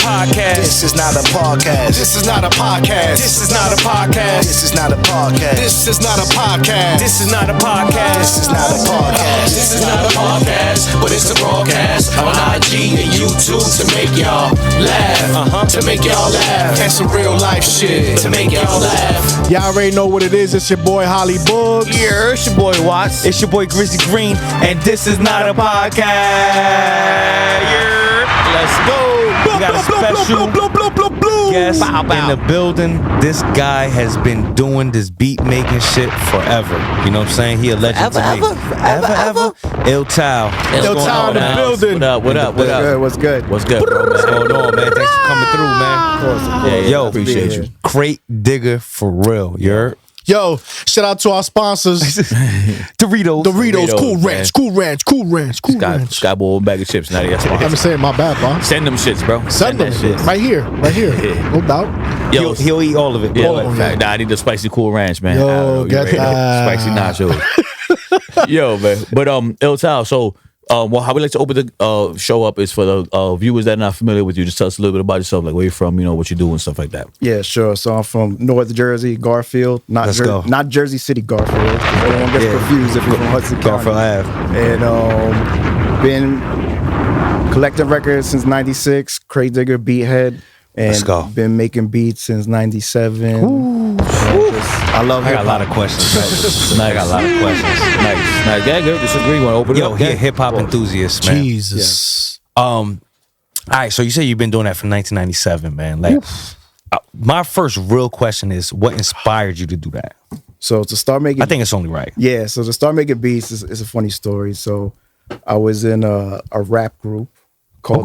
podcast. This is not a podcast. This is not a podcast. This is not a podcast. This is not a podcast. This is not a podcast. This is not a podcast. This is not a podcast. This is not a podcast, but it's a broadcast on IG and YouTube to make y'all laugh. To make y'all laugh. And some real life shit to make y'all laugh. Y'all already know what it is. It's your boy Holly Bugs. Yeah, it's your boy Watts. It's your boy Grizzly Green, and this is not a podcast. Yeah. Let's go. We got a special guest in the building. This guy has been doing this beat making shit forever. You know what I'm saying? He a legend to me. Ever. IlltalBeats. IlltalBeats in the building. What up? What's good? What's good, bro? What's going on, man? Thanks for coming through, man. Of course. Yeah, Yo, appreciate you. Crate digger for real. You heard? Yo, shout out to our sponsors. Doritos. Cool Ranch. Got boy bag of chips. Now they got I'm saying my bad, bro. Send them shits, bro. Send them that shit. right here. No doubt. Yo, He'll eat all of it. yeah, Oh, like, yeah. nah, I need the spicy Cool Ranch, man. Yo, I don't know, you get ready? that. Spicy nachos. Yo, man. But IlltalBeats. So, well, how we like to open the show up is for the viewers that are not familiar with you. Just tell us a little bit about yourself, like where you're from, you know, what you do and stuff like that. Yeah, sure. So I'm from North Jersey, Garfield, Let's go. not Jersey City, Garfield. Everyone gets confused if you're from Hudson County. Garfield Ave. And been collecting records since '96. Crate digger, beathead, Let's go. and been making beats since '97. I love I got a hip-hop. lot of questions. Nice. I got a lot of questions. Nice. Yeah, good. Disagree. Want to open it Yo, up? he a Yeah. hip hop enthusiast, man. Jesus. All right, so you say you've been doing that from 1997, man. Like, my first real question is, what inspired you to do that? So to start making, I think it's only right. yeah. So to start making beats is a funny story. So I was in a rap group called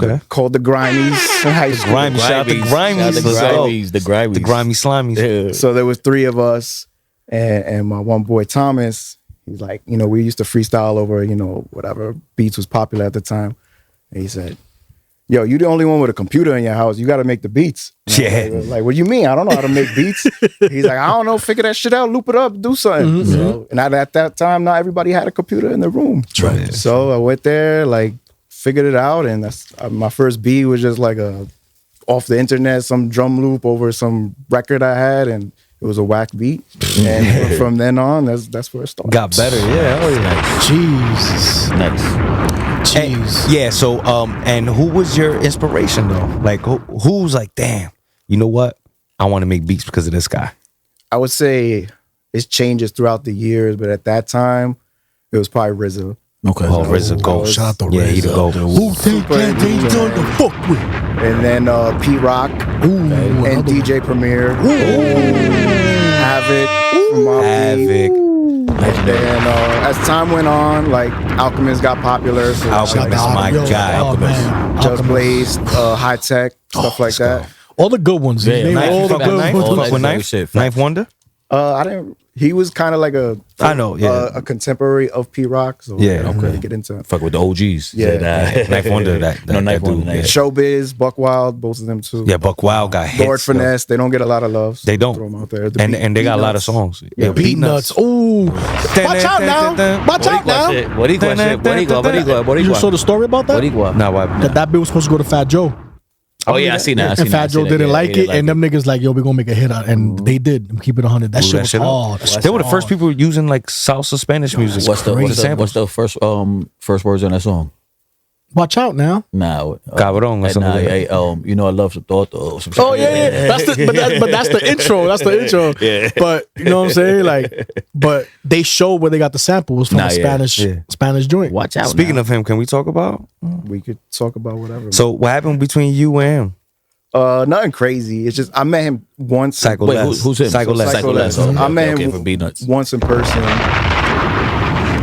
the Grimies in high school. Grimy, shout out to Grimies. Shout out to Let's go. The Grimies. The grimy slimies. Yeah. So there was three of us, and my one boy Thomas. He's like, you know, we used to freestyle over, you know, whatever beats was popular at the time. And he said, "Yo, you the only one with a computer in your house. You got to make the beats." And Yeah. I was like, what do you mean? I don't know how to make beats. He's like, I don't know. Figure that shit out. Loop it up. Do something. So, and at that time, not everybody had a computer in the room. Right. So I went there, like, figured it out, and that's my first beat was just like a off the internet, some drum loop over some record I had, and it was a whack beat. And from then on, that's where it started. Got better, yeah. Oh, yeah. Jesus. Nice. Jeez. Yeah, so, and who was your inspiration, though? Like, who's like, damn, you know what? I want to make beats because of this guy. I would say it changes throughout the years, but at that time, it was probably RZA. Okay. Oh, RZA GOAT. Shout out to Yeah, he the RZA. GOAT. Wu-Tang Clan ain't done to fuck with. And then P Rock and another DJ Premier. Havoc from our Havoc. And then as time went on, like Alchemist got popular. So Alchemist, my guy. Oh, man. Just Blaze, High Tech, stuff like that. All the good ones. Yeah, Name Knife, all the fuck with good Knife. ones. All Fuck with that Knife? shit. Knife Wonder? I didn't. He was kind of like I know, yeah. a contemporary of P Rock. So Yeah, I don't okay. really get into it. Fuck with the OGs. Yeah. Knife Wonder, that No, Knife dude, Wonder. yeah. Yeah. Showbiz, Buck Wild, both of them too. Yeah, Buck Wild got hits. Lord though. Finesse, they don't get a lot of love. So They don't. throw them out there. And they got a lot of songs. Yeah, Beat nuts. Ooh. Watch out now. Watch out now. Boricua. You saw the story about that? Boricua. Nah, why? That bit was supposed to go to Fat Joe. Oh, yeah, I seen that. And Fat Joe didn't like it, and them niggas like, yo, we're gonna make a hit out, and they did. Keep it 100. That shit was hard. They were the first people using like salsa Spanish music. What's the first words on that song? Watch out now. Nah, Cabrón or something like that. you know I love Sototo. Oh yeah. That's the intro. That's the intro. Yeah. But you know what I'm saying? Like, but they showed where they got the sample. It was from a Spanish joint. Watch out. Speaking of him, can we talk about? We could talk about whatever. So what happened between you and him? Nothing crazy. It's just I met him once. Psycho Wait, Les. who's him? Psycho Les. Psycho Les. Okay, I met okay, him for Beat Nuts. once in person.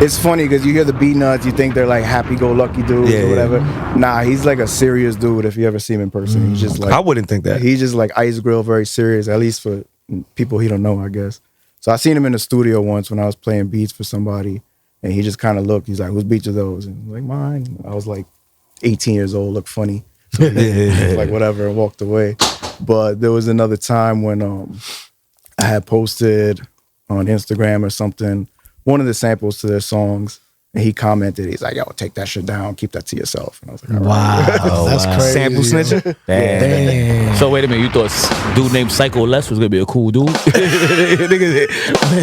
It's funny because you hear the Beat Nuts, you think they're like happy-go-lucky dudes Yeah, or whatever. yeah. Nah, he's like a serious dude if you ever see him in person. He's just like I wouldn't think that. He's just like ice grill, very serious, at least for people he don't know, I guess. So I seen him in the studio once when I was playing beats for somebody, and he just kind of looked. He's like, "Whose beats are those?" And I'm like, "Mine." I was like 18 years old, looked funny. So like whatever, and walked away. But there was another time when I had posted on Instagram or something one of the samples to their songs, And he commented, he's like, yo, take that shit down, keep that to yourself. And I was like, all right. Wow, that's crazy. Sample snitching. Damn. So wait a minute, you thought dude named Psycho Les was gonna be a cool dude?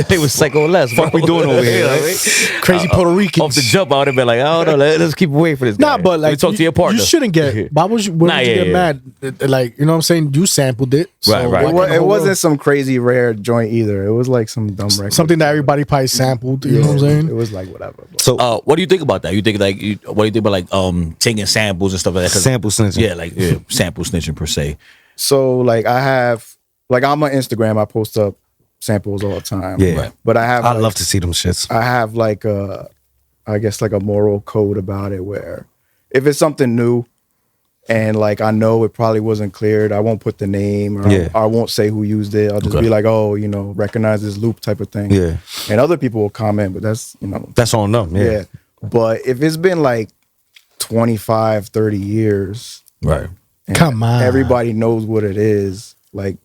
They was Psycho Les. Fuck we doing over here? Crazy Puerto Ricans. Off the jump, I would have been like, I don't know, let's keep away from this guy. Nah, but like, Let me talk to your partner. You shouldn't get. Why would you? Why would you get mad? Like, you know what I'm saying? You sampled it, so Right. It wasn't some crazy rare joint either. It was like some dumb record. something that everybody probably sampled. You know what I'm saying? It was like whatever. So What do you think about that? You think like, what do you think about like taking samples and stuff like that? 'Cause- sample snitching. Yeah, like sample snitching per se. So like I have, like on my Instagram, I post up samples all the time. Yeah. Right. But I have, I like, love to see them shits. I have like I guess like a moral code about it where if it's something new and like I know it probably wasn't cleared, I won't put the name or I won't say who used it. I'll just be like, oh, you know, recognize this loop type of thing. Yeah. And other people will comment, but that's, you know. That's on them. Yeah. But if it's been like 25, 30 years. Right. and Come on. Everybody knows what it is. Like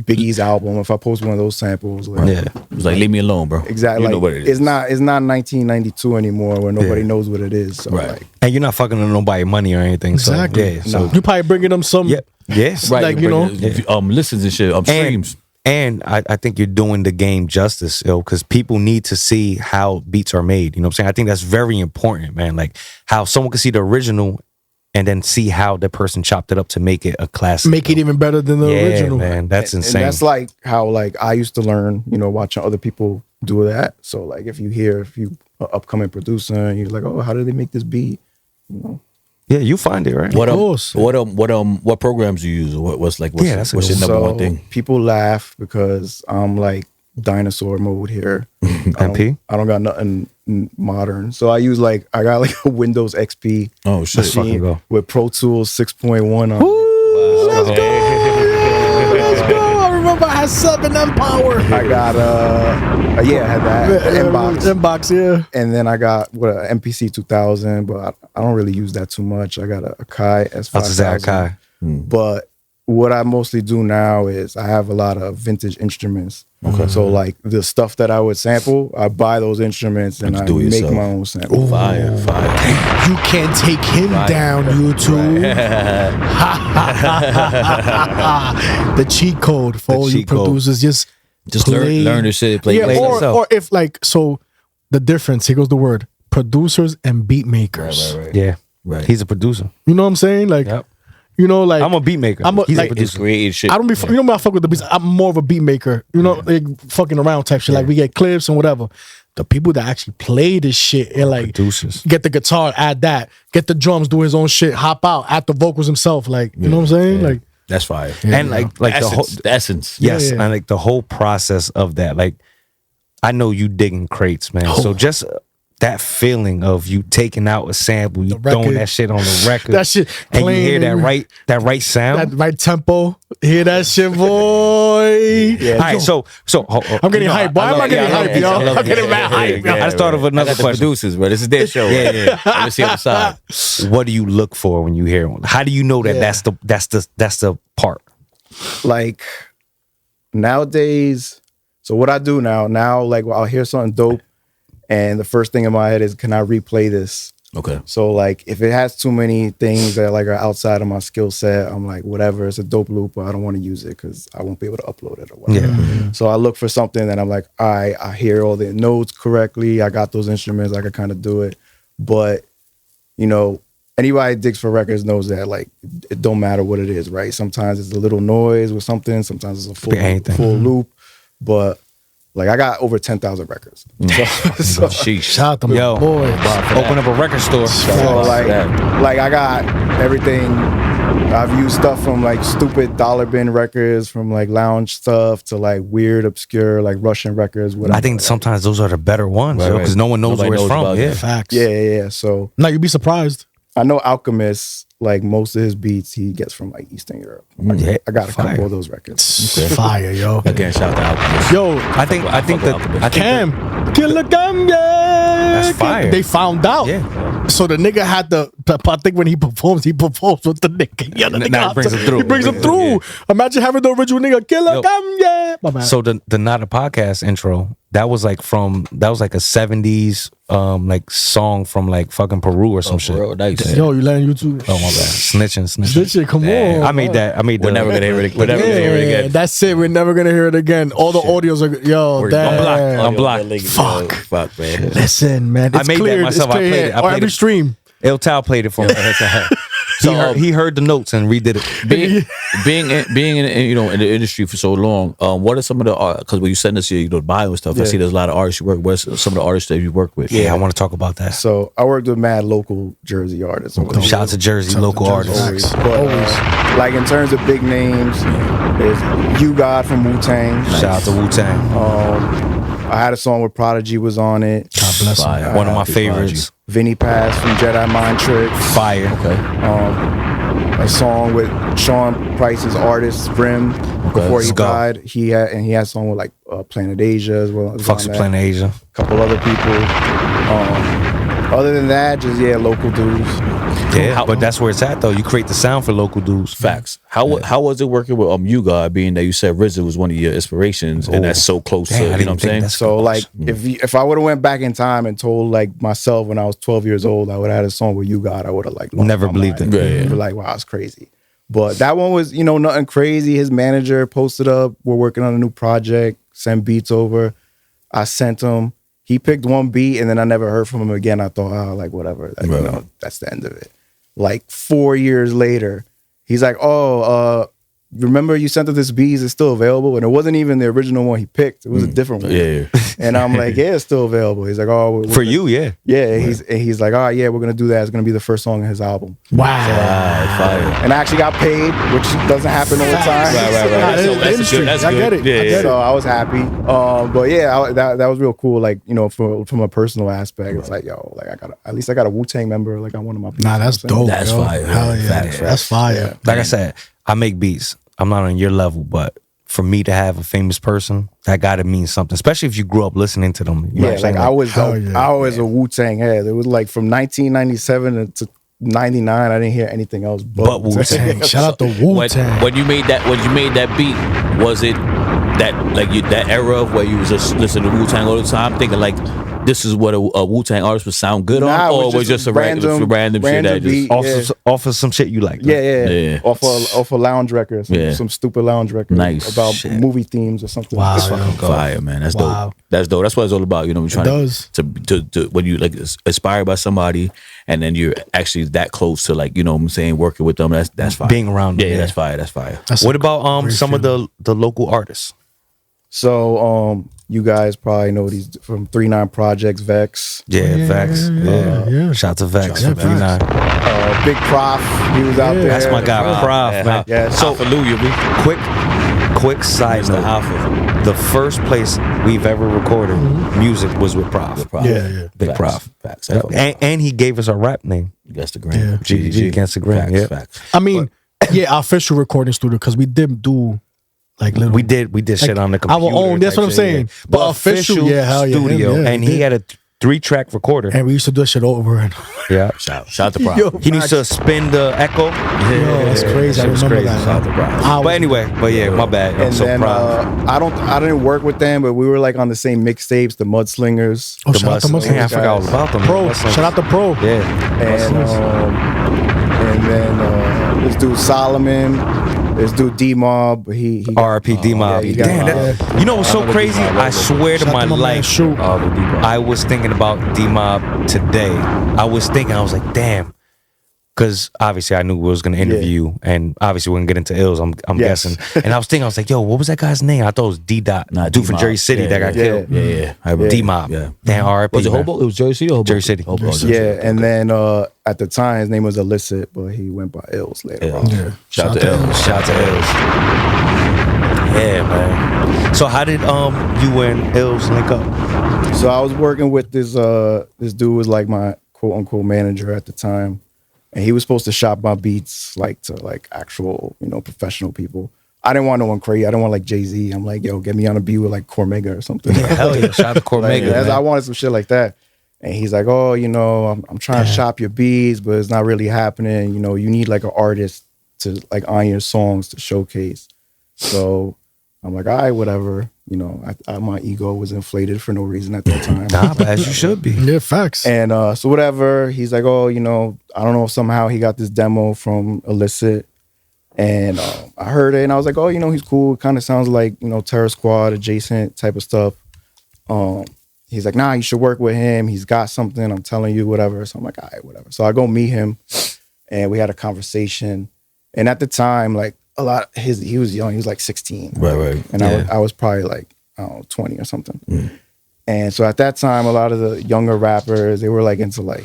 Biggie's album, if I post one of those samples. Like, Yeah. It's like, leave me alone, bro. Exactly. You know Like, what it is. It's not 1992 anymore where nobody knows what it is. So Right. like, And you're not fucking with nobody money or anything. Exactly. So, yeah. So You probably bringing them some. yeah. Yes. Right, like, you know. listens and shit, streams. And I think you're doing the game justice, because people need to see how beats are made. You know what I'm saying? I think that's very important, man. Like how someone can see the original and then see how the person chopped it up to make it a classic. Make it even better than the original. Man, that's insane. and that's like how like I used to learn, you know, watching other people do that. So like if you hear an upcoming producer and you're like, oh, how did they make this beat? You know? Yeah, you find it, right? course. What programs do you use? What's that's your a good number So one thing? people laugh because I'm like dinosaur mode here. MP? I don't got nothing modern. So I got like a Windows XP Oh shit. Let's fucking go. with Pro Tools 6.1 on it. Let's go. Let's go. I remember I had 7M power. I got I had that inbox. Inbox, yeah. And then I got an MPC 2000, but I don't really use that too much. I got a Kai S5000. I was just Kai. But what I mostly do now is I have a lot of vintage instruments. Okay. So like the stuff that I would sample, I buy those instruments and I do it make yourself. my own sample. Fire. You can't take him down, YouTube. The cheat code for all you cheat code. producers. Just learn this shit. Play yourself. or if like, so the difference, here goes the word, producers and beat makers. Right. Yeah. Right. He's a producer. You know what I'm saying? Like, Yep. you know, like I'm a beat maker. He's like, a It's producer. creative shit. I don't be, you know, when I fuck with the beats, I'm more of a beat maker. You know, like fucking around type shit. Like we get clips and whatever. The people that actually play this shit and like Producers. get the guitar, add that, get the drums, do his own shit, hop out, add the vocals himself. Like, you know what I'm saying? Like, That's fire. And like the whole The essence. yes, Yeah, yeah. and like the whole process of that. Like I know you digging crates, man. So just that feeling of you taking out a sample, you throwing record. that shit on the record, That shit and you hear playing. that right sound. that right tempo. Hear that shit, boy. All right, so I'm getting hyped. Why am I getting hyped, yo? I'm getting mad hype, yo. I started with another I got the question. producers, bro. This is their show. Yeah. Let's see on the side. What do you look for when you hear one? How do you know that that's the part? Like nowadays, so what I do now like I'll hear something dope and the first thing in my head is, can I replay this? Okay. So like if it has too many things that like are outside of my skill set, I'm like, whatever, it's a dope loop, but I don't want to use it because I won't be able to upload it or whatever. Yeah. So I look for something that I'm like, all right, I hear all the notes correctly. I got those instruments, I can kind of do it. But, you know, anybody digs for records knows that like it don't matter what it is, right? Sometimes it's a little noise with something, sometimes it's a full loop. But like I got over 10,000 records. So Sheesh. Shout out to my Yo, boy. open up a record store. like I got everything. I've used stuff from like stupid dollar bin records, from like lounge stuff to like weird, obscure, like Russian records. Whatever. I think sometimes those are the better ones, Right, because no one knows Nobody where it's knows from. about Yeah. that. Facts. Yeah. So Now you'd be surprised. I know Alchemist like most of his beats he gets from like Eastern Europe. Yeah, I got a fire. couple of those records. Fire, yo. Again, shout out to Alchemist. Yo, I think Cam, Killer Cam, yeah. That's fire. They found out. Yeah. So the nigga had the. I think when he performs with the nigga. Yeah, the Now nigga he brings him through. He brings him through. Yeah. Imagine having the original nigga Killer Yo. Cam, yeah. My man. So the Not a Podcast intro, that was like a 70s like song from like fucking Peru or some shit. Bro, nice. Yo, you letting YouTube? Oh my bad. Snitching. This shit, come on. I made that. We're never gonna hear it. We're never gonna hear it again. That's it. We're never gonna hear it again. All the audios are yo. Damn. I'm blocked. Fuck. Man. Listen, man. I It's made that cleared. myself. It's I clear. played it. I On played every it. stream. Tal played it for me. He heard the notes and redid it. being in you know in the industry for so long, what are some of the because when you send us your bio and stuff, I see there's a lot of artists you work with. What's some of the artists that you work with? Yeah, I want to talk about that. So I worked with mad local Jersey artists. Shout out to Jersey, local artists. Always. But, like in terms of big names, there's You God from Wu-Tang. Shout out to Wu-Tang. I had a song with Prodigy was on it. God bless him. One of my favorites. Vinny Pass from Jedi Mind Trick. Fire. A song with Sean Price's artist Brim before he Let's go. died. He had a song with like Planet Asia as well. Fucks with Planet Asia. A couple other people. Other than that, just local dudes. Yeah, but that's where it's at though. You create the sound for local dudes. Facts. How was it working with You God, being that you said RZA was one of your inspirations, and that's so close Damn, to I you know didn't what I'm think saying? that's So like if I would have went back in time and told like myself when I was 12 years old I would have had a song with You God, I would have like lost Never my believed mind. it. Yeah. Be like, wow, it's crazy. But that one was, nothing crazy. His manager posted up, we're working on a new project, send beats over. I sent him. He picked one beat and then I never heard from him again. I thought, like whatever. That's the end of it. Like 4 years later, he's like, remember you sent us this beat, is it still available? And it wasn't even the original one he picked. It was a different one. Yeah. And I'm like, yeah, it's still available. He's like, we're For you, yeah. Yeah, he's like, yeah, we're gonna do that. It's gonna be the first song in his album. Wow. Fire. And I actually got paid, which doesn't happen all the time. Nah, So it's industry. that's I get good. it. I get So it. I was happy. But yeah, that was real cool. Like, from a personal aspect, it's like, at least I got a Wu-Tang member like on one of my beats. Nah, that's You know dope. what I'm That's yo. fire. Hell yeah. Facts. That's fire. Like I said, I make beats. I'm not on your level, but for me to have a famous person, that gotta mean something. Especially if you grew up listening to them. You know Yeah, what I'm saying? like I was a Wu-Tang head. It was like from 1997 to 99. I didn't hear anything else But Wu-Tang. Shout out to Wu-Tang. When you made that beat, was it that era of where you was just listening to Wu-Tang all the time, thinking like this is what a Wu-Tang artist would sound good Nah, on, it or was just a random shit that just beat. Off of some shit you like. Yeah. Off a lounge record, some stupid lounge record, Nice. about Shit. movie themes or something. Wow. It's fucking Yo. fire, man. That's Wow. dope. That's dope. That's what it's all about. We're trying does. to when you like inspired by somebody, and then you're actually that close to like what I'm saying, working with them. That's fire. Being around them, yeah, yeah. that's fire. That's fire. That's What a about great some of feeling. the local artists? So you guys probably know these from 39 Projects, Vex, Yeah, Vex. yeah. Shout out to Vex. Yeah, 39. Big Prof. He was out there. That's my guy, Prof, man. Yeah. So hallelujah, Quick side Mr. note. Alpha. The first place we've ever recorded music was with Prof. Yeah. Big Prof. Facts. And he gave us our rap name. Against the grain. Yeah. GDG against the grain. Facts. Yeah. Facts. I mean, our official recording studio, because we did do like little. We did shit on the computer. Our own. That's type what I'm shit, saying. yeah. But The official, yeah, hell yeah, studio, him, yeah, and he he did. had a 3-track recorder. And we used to do that shit over and Yeah. Shout out to Prop. Yo, He needs to spin the echo. Yo, that's crazy. I Shit was remember crazy. that. Shout out to Prop. I was- But anyway, my bad. I'm And so then proud. I didn't work with them, but we were like on the same mixtapes, the Mudslingers. Oh, shout out to Must- Muslims. Yeah, I forgot all about them. Pro. Must- Shout out to Pro. Yeah. And then this dude Solomon, this dude D-Mob. He R.I.P. D-Mob. yeah, he got Damn, robbed. you know what's so crazy? I swear to Shout out my to my man, life, Shoot. I was thinking about D-Mob today. I was like, damn. Because obviously I knew we was going to interview you, and obviously we're going to get into Ills, I'm Yes. guessing. And I was like, yo, what was that guy's name? I thought it was D-Dot. Nah, Dude from D-Mob. Jersey City Yeah, that got yeah. killed. Yeah. I remember. D-Mob. Yeah. Damn, R.I.P. Was it man. Hobo? It was Jersey City or Hobo? Jersey City. Hobo. Yeah, and then at the time his name was Illicit, but he went by Ills later on. Yeah. Shout out to L. Shout out to Ills. Yeah, man. So how did you and Ills link up? So I was working with this dude was like my quote unquote manager at the time. and he was supposed to shop my beats like to like actual, you know, professional people. I didn't want no one crazy. I didn't want like Jay-Z. I'm like, yo, get me on a beat with like Cormega or something. Yeah, hell yeah. Shout out to Cormega. Like, man. I wanted some shit like that. And he's like, oh, you know, I'm trying to shop your beats, but it's not really happening. You know, you need like an artist to like on your songs to showcase. So I'm like, all right, whatever. You know, my ego was inflated for no reason at that time. Nah, but as you should be. Yeah, facts. And so whatever, he's like, oh, you know, I don't know if somehow he got this demo from Illicit. And I heard it and I was like, oh, you know, he's cool. It kind of sounds like, you know, Terror Squad adjacent type of stuff. He's like, nah, you should work with him. He's got something, I'm telling you, whatever. So I'm like, all right, whatever. So I go meet him and we had a conversation. And at the time, like he was young, he was like 16. Right. And I was probably like, I don't know, 20 or something. And so at that time, a lot of the younger rappers, they were like into like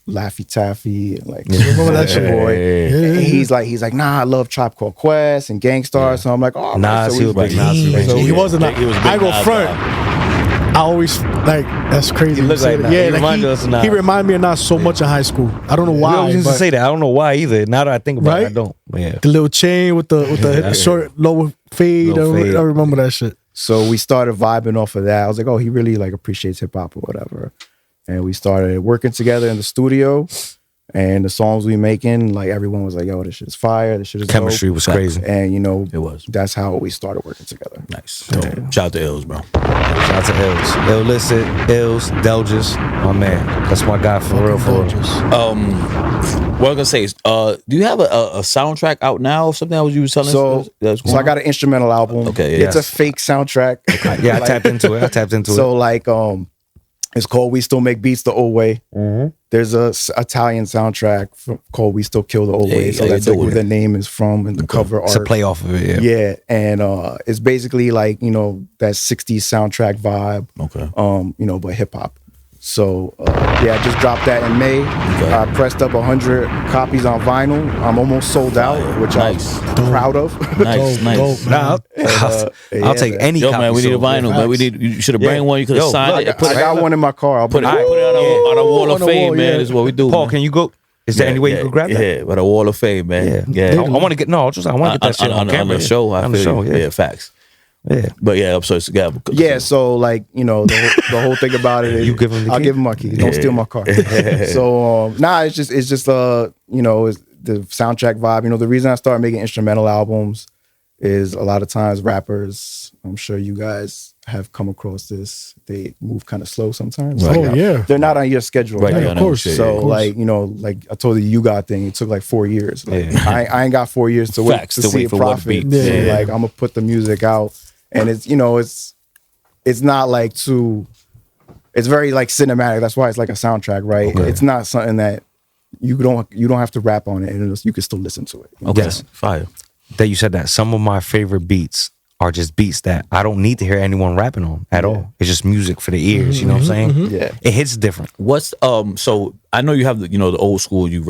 Laffy Taffy and like Remember that shit? Boy. Yeah. And he's like, nah, I love Tribe Called Quest and Gangstar. So I'm like, oh, Nas, so he was we- big Nas. So he wasn't. He was big I go Nas front. guy. I always like that's crazy. He you looked say like that. Nas. Yeah, He like reminded us of Nas. he reminded me of Nas so much in high school. I don't know We why. always used to but say that. I don't know why either. Now that I think about it, I Right? don't. Yeah. the little chain with the short lower fade. Low fade. I remember that shit. So we started vibing off of that. I was like, oh, he really like appreciates hip hop or whatever. And we started working together in the studio. And the songs we making, like everyone was like, yo, this shit's fire. This shit is Chemistry dope. was crazy. And you know, It was. that's how we started working together. Nice. Shout out to Ills, bro. Shout out to Ills. Illicit, Ills, Delges, my man. That's my guy for real, for real. What I was gonna say is, do you have a soundtrack out now or something that you was telling us? So I got an instrumental album. Okay, yeah. It's a fake soundtrack. Yeah, I tapped into it. So like it's called We Still Make Beats the Old Way. There's a Italian soundtrack called We Still Kill the Old Way. So yeah, that's they like do where it. the name is from and the cover art. It's a play off of it, yeah. Yeah, and it's basically like, you know, that 60s soundtrack vibe. Okay. You know, but hip hop. So yeah, I just dropped that in May. I pressed up 100 copies on vinyl. I'm almost sold out, which Nice. I'm proud of. Nice, nice. Dope, Nah, I'll take any Yo, copy. man, we need a sold. vinyl, man. We need. You should have bring one. You could have Yo, signed look, it. Put I it, got one in my car. I'll put it, put it. put it on a wall On of the fame, wall, man. yeah. Is what we do. Paul, man. can you go? Is there any way you could grab that? Yeah, but a wall of fame, man. Yeah. I want to get I want to get that shit on camera. the show. I on the feel show, you. yeah. Yeah, facts. Yeah. But yeah, so it's Yeah, so like, you know, the whole thing about it is You give him the I'll key? give him my key. Don't steal my car. So it's just you know, it's the soundtrack vibe. You know, the reason I started making instrumental albums is a lot of times rappers, I'm sure you guys have come across this, they move kind of slow sometimes. Right. Oh, yeah. They're not on your schedule. Right, right? yeah, of course. shit, So of course. like, you know, like I told you got thing, it took like 4 years. Like, Yeah. I ain't got 4 years to wait Facts, to to see wait it for one profit. beat. So, Yeah. like I'm gonna put the music out, and it's, you know, it's not like it's very like cinematic. That's why it's like a soundtrack, right? Okay. It's not something that you don't have to rap on it, and you can still listen to it. Okay. Yes. Fire. That you said that some of my favorite beats are just beats that I don't need to hear anyone rapping on at all. It's just music for the ears. You know what I'm saying? Yeah. It hits different. What's so I know you have the the old school. You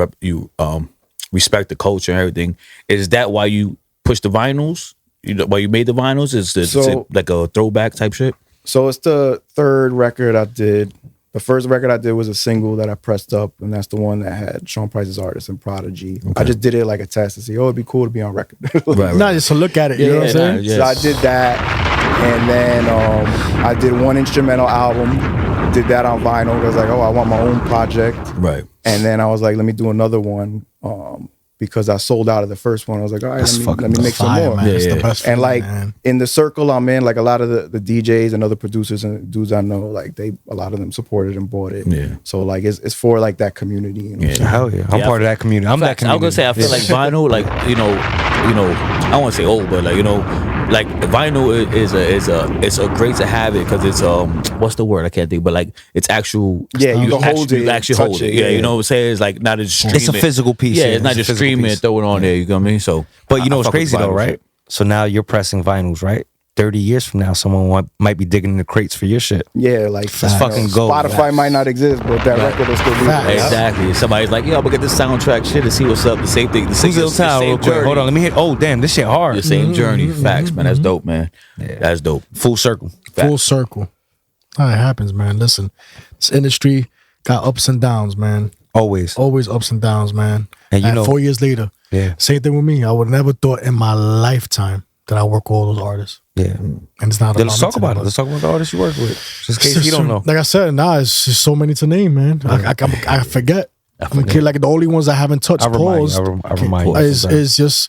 respect the culture and everything. Is that why you push the vinyls? Why you made the vinyls? Is it like a throwback type shit? So it's the third record I did. The first record I did was a single that I pressed up, and that's the one that had Sean Price's Artist and Prodigy. I just did it like a test to see, it'd be cool to be on record. Not just to look at it. You know what I'm saying? Yes. So I did that, and then I did one instrumental album, did that on vinyl. I was like, I want my own project. Right. And then I was like, let me do another one because I sold out of the first one. I was like, all right, let me make some Fire, more. man. It's the Yeah. best And feeling, like man. in the circle I'm in, like a lot of the DJs and other producers and dudes I know, like a lot of them supported and bought it. Yeah. So like it's for like that community. You know? Yeah. Hell yeah. I'm Yeah, part of that community. I'm that Facts. I was community. gonna say I feel like vinyl, like I don't want to say old, but like like vinyl it's a great to have it because it's what's the word I can't think, but like it's actual. Yeah, you can hold it, You actually touch hold it, it. Yeah, yeah. you know what I'm saying? It's like not just streaming. It's a physical piece. Yeah, it's not a just physical streaming piece. and throw it on there. You know what I mean? So, But you know I what's fuck with crazy though, vinyl right? shit. So now you're pressing vinyls, right? 30 years from now, someone might be digging in the crates for your shit. Yeah, like fucking gold. Spotify might not exist, but that record will still be there. Exactly. Somebody's like, yo, I'm gonna get this soundtrack shit and see what's up. The same thing. The same, Who's Illtal real quick? Hold on, let me hit. Oh, damn, this shit hard. The same journey. Facts, man. That's dope, man. That's dope. Full circle. Full circle. How it happens, man. Listen, this industry got ups and downs, man. Always. Always ups and downs, man. And you know- 4 years later, Yeah. same thing with me. I would never thought in my lifetime that I work with all those artists. Yeah. And it's not. Let's talk about it. Let's talk about the artists you work with. Just in case you don't know. Like I said, it's just so many to name, man. I forget. I'm a kid. Like the only ones I haven't touched. I remind you. Is just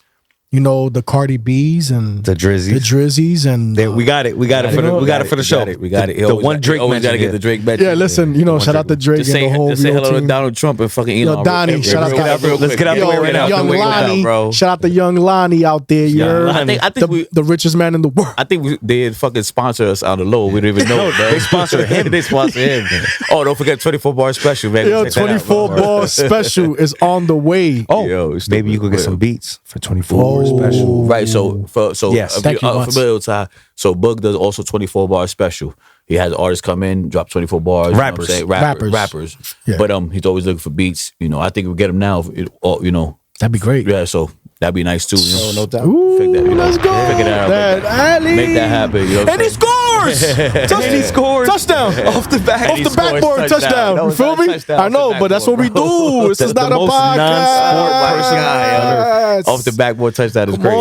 the Cardi B's and The Drizzies. the Drizzies and We got it. We got it for the show. We got it. The one Drake always got to mention get the Drake mention. yeah. Listen, shout out to Drake Just and the say, whole just say real hello to team. Donald Trump and fucking Yo, Elon. Donnie, shout out to Let's get out the way right now. Young Quick Lonnie, bro. shout out to Young Lonnie out there. You're I think the richest man in the world. I think they did fucking sponsor us on the low. We didn't even know. Bro. They sponsor him. They sponsor him. Oh, don't forget 24 bar special, man. Yo, Check that out, 24 bro. ball special is on the way. Oh, Yo, it's maybe you could get stupid. some beats for 24 special. Right, so Yes. if Thank you, you're Mats. familiar with Ty, so Bug does also 24 bar special. He has artists come in, drop 24 bars. Rappers. You know what I'm saying? Rappers. Rappers. Yeah. But he's always looking for beats. I think we'll get him now. That'd be great. Yeah, so that'd be nice too. Oh, no doubt. Ooh, Figure that, let's go. figure that out. That alley. Make that happen. You know what I'm And he saying? scores. And he scores. Touchdown. Off the back. Off the scores backboard touchdown. touchdown. That You was feel not a me? touchdown, I off the know, but that's what we backboard, do. This is not a most podcast. non-sport person Yes. Off the backboard touchdown is Come crazy.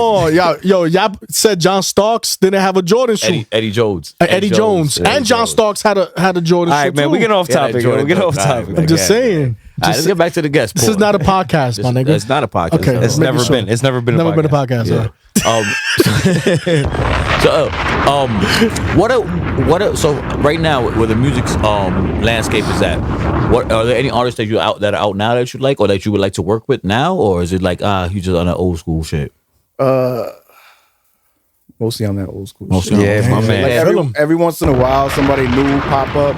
on, y'all said John Starks didn't have a Jordan shoe. Eddie Jones. Eddie Jones and John Starks had a Jordan All shoe right, man. too. We get off Yeah, topic. Jordan We get off Dunk. topic. All I'm just saying. All right, let's get back to the guest. This is not a podcast, my nigga. It's not a podcast. Okay. It's Making never sure. been. It's never been. Never a been a podcast. podcast. So right now where the music landscape is at, what are there any artists that are out now that you like or that you would like to work with now, or is it like you just on that old school shit? Mostly on that old school Mostly shit. Yeah, my man. man. Like Feel 'em. every once in a while, somebody new pop up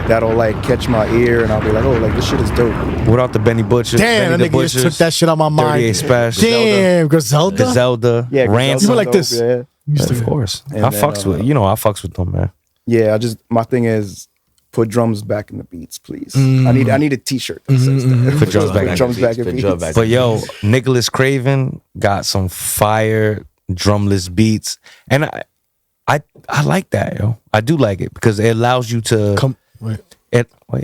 that'll like catch my ear, and I'll be like, "Oh, like this shit is dope." Without the Benny Butcher. Damn, Benny that nigga just took that shit out my mind. 38 Special. Damn, Griselda. Griselda. Yeah, Ransom. You were like this. Yeah, Of course. And I then, fucks with I fucks with them, man. yeah. My thing is put drums back in the beats, please. I need a T-shirt that says that. Put drums back in drums back in Put beats. drums back But yo, Nicholas Craven got some fire drumless beats, and I like that, yo. I do like it because it allows you to Come, wait.